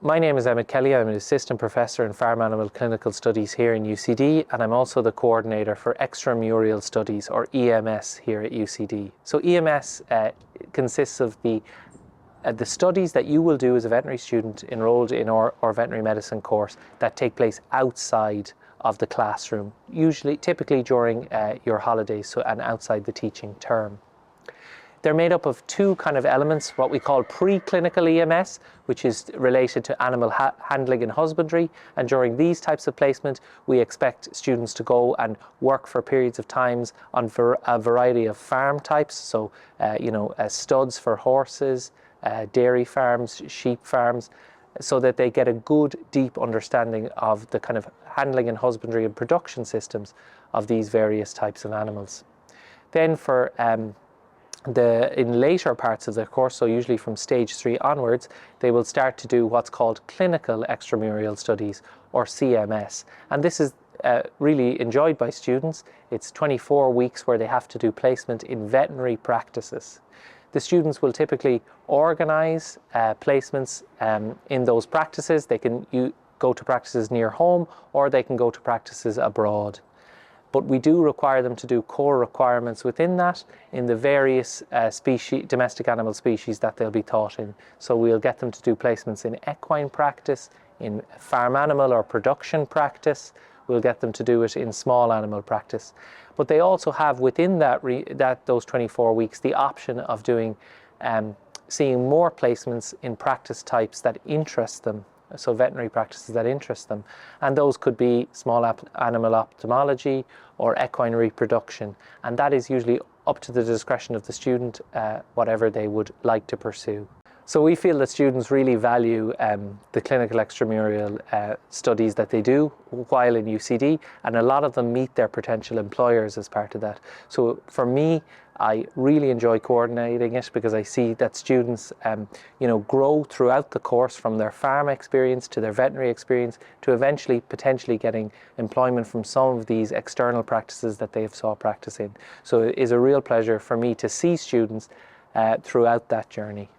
My name is Emmet. I'm an assistant professor in farm animal clinical studies here in UCD, and I'm also the coordinator for extramural studies, or EMS, here at UCD. So EMS consists of the studies that you will do as a veterinary student enrolled in our veterinary medicine course that take place outside of the classroom, typically during your holidays, and outside the teaching term. They're made up of two kind of elements, what we call preclinical EMS, which is related to animal handling and husbandry. And during these types of placement, we expect students to go and work for periods of times on a variety of farm types. So, studs for horses, dairy farms, sheep farms, so that they get a good, deep understanding of the kind of handling and husbandry and production systems of these various types of animals. Then for in later parts of the course, so usually from stage 3 onwards, they will start to do what's called clinical extramural studies, or CMS. And this is really enjoyed by students. It's 24 weeks where they have to do placement in veterinary practices. The students will typically organise placements in those practices. They can go to practices near home, or they can go to practices abroad. But we do require them to do core requirements within that in the various domestic animal species that they'll be taught in. So we'll get them to do placements in equine practice, in farm animal or production practice. We'll get them to do it in small animal practice. But they also have within those 24 weeks the option of seeing more placements in practice types that interest them. So veterinary practices that interest them, and those could be small animal ophthalmology or equine reproduction, and that is usually up to the discretion of the student, whatever they would like to pursue. So we feel that students really value the clinical extramural studies that they do while in UCD, and a lot of them meet their potential employers as part of that. So for me, I really enjoy coordinating it because I see that students grow throughout the course from their farm experience to their veterinary experience to eventually potentially getting employment from some of these external practices that they've saw practice in. So it is a real pleasure for me to see students throughout that journey.